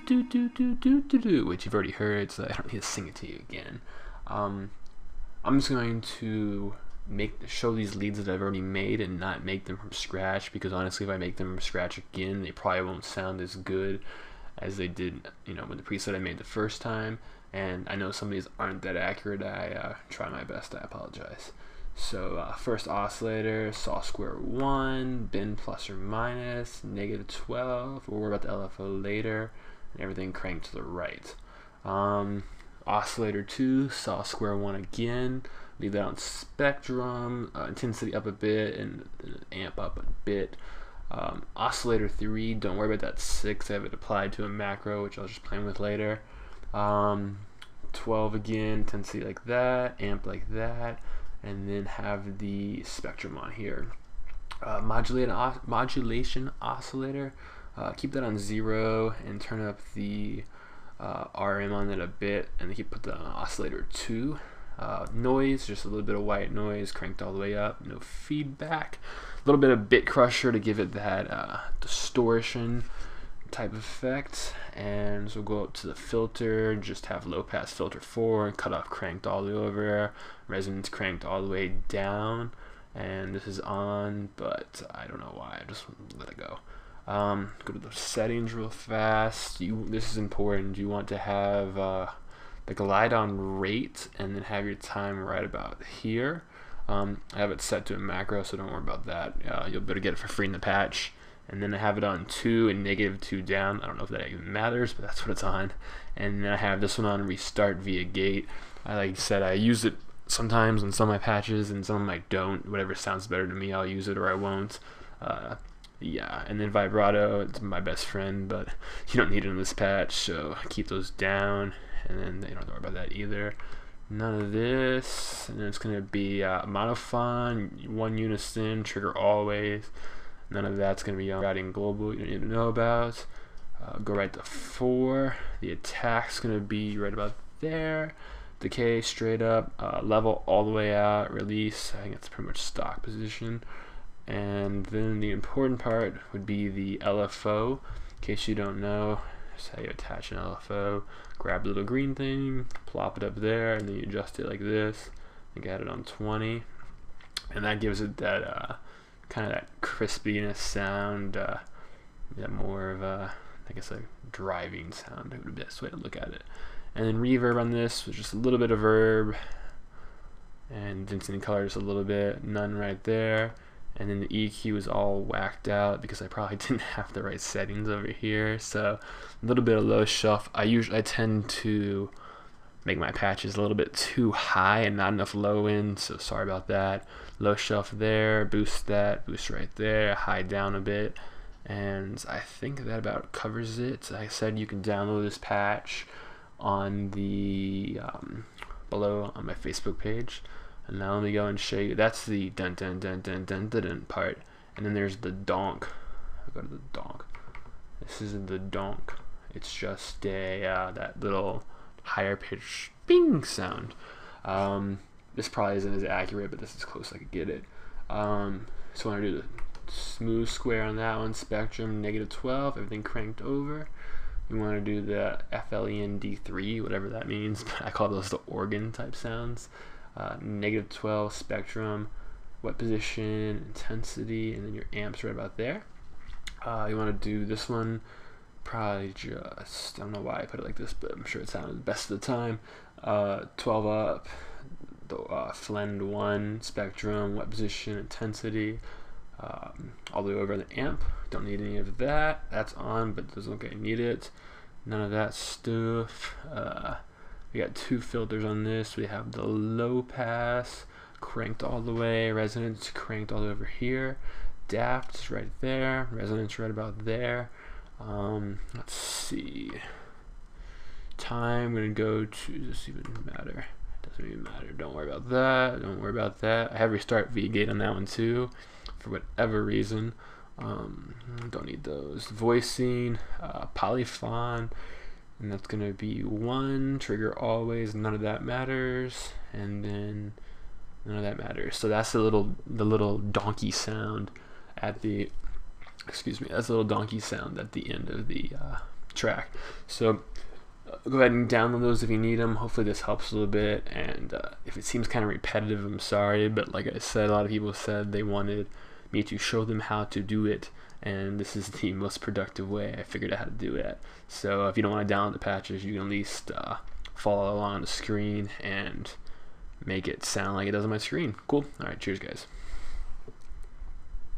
which you've already heard, so I don't need to sing it to you again. I'm just going to show these leads that I've already made and not make them from scratch, because honestly, if I make them from scratch again, they probably won't sound as good as they did, you know, with the preset I made the first time. And I know some of these aren't that accurate. I try my best. I apologize. So first oscillator, saw square 1, bend plus or minus, -12. We'll worry about the LFO later, and everything cranked to the right. Oscillator 2, saw square 1 again, leave that on spectrum, intensity up a bit, and amp up a bit. Oscillator 3, don't worry about that 6, I have it applied to a macro, which I'll just play with later. 12 again, intensity like that, amp like that, and then have the spectrum on here. Modulation oscillator, keep that on 0 and turn up the RM on that a bit, and then you put the oscillator 2. Noise, just a little bit of white noise, cranked all the way up, no feedback. A little bit of bit crusher to give it that distortion type effect. And so we'll go up to the filter, just have low pass filter 4, cutoff cranked all the way over, resonance cranked all the way down, and this is on, but I don't know why, I just let it go. Go to the settings real fast. This is important. You want to have the glide on rate, and then have your time right about here. I have it set to a macro, so don't worry about that. You'll better get it for free in the patch. And then I have it on 2 and -2 down. I don't know if that even matters, but that's what it's on. And then I have this one on restart via gate. Like I said, I use it sometimes on some of my patches, and some of them I don't. Whatever sounds better to me, I'll use it or I won't. Yeah, and then vibrato, it's my best friend, but you don't need it in this patch, so keep those down. And then you don't have to worry about that either. None of this. And then it's going to be monophone, 1 unison, trigger always. None of that's going to be routing global, you don't need to know about. Go right to 4. The attack's going to be right about there. Decay straight up, level all the way out, release. I think that's pretty much stock position. And then the important part would be the LFO. In case you don't know, that's how you attach an LFO. Grab the little green thing, plop it up there, and then you adjust it like this. I think I had it on 20. And that gives it that kind of that crispiness sound, more of a, I guess, a driving sound would be the best way to look at it. And then reverb on this was just a little bit of verb, and density color just a little bit, none right there. And then the EQ is all whacked out because I probably didn't have the right settings over here. So a little bit of low shuffle. I tend to make my patches a little bit too high and not enough low end, so sorry about that. Low shuffle there, boost that, boost right there, high down a bit, and I think that about covers it. Like I said, you can download this patch on the below on my Facebook page. And now let me go and show you. That's the dun dun dun dun dun dun, dun part, and then there's the donk. I'll go to the donk. This is the donk. It's just a that little higher pitch bing sound. This probably isn't as accurate, but this is as close as I could get it. So I want to do the smooth square on that one, spectrum -12, everything cranked over. We want to do the FLEND3, whatever that means, but I call those the organ type sounds. -12 spectrum, wet position, intensity, and then your amps right about there. You want to do this one, probably just, I don't know why I put it like this, but I'm sure it sounded best at the time. 12 up, the FLEND1 spectrum, wet position, intensity, all the way over the amp. Don't need any of that. That's on, but doesn't look like I need it. None of that stuff. We got 2 filters on this. We have the low pass cranked all the way, resonance cranked all the way over here, dapt right there, resonance right about there. Let's see. Time, I'm gonna go to, does this even matter? Doesn't even matter. Don't worry about that. Don't worry about that. I have restart via gate on that one too, for whatever reason. Don't need those. Voicing, polyphon, and that's gonna be 1. Trigger always. None of that matters, and then none of that matters. So that's the little donkey sound at the. Excuse me. That's a little donkey sound at the end of the track. So go ahead and download those if you need them. Hopefully this helps a little bit, and if it seems kind of repetitive, I'm sorry, but like I said, a lot of people said they wanted me to show them how to do it, and this is the most productive way I figured out how to do it. So if you don't want to download the patches, you can at least follow along on the screen and make it sound like it does on my screen. Cool. All right, cheers guys.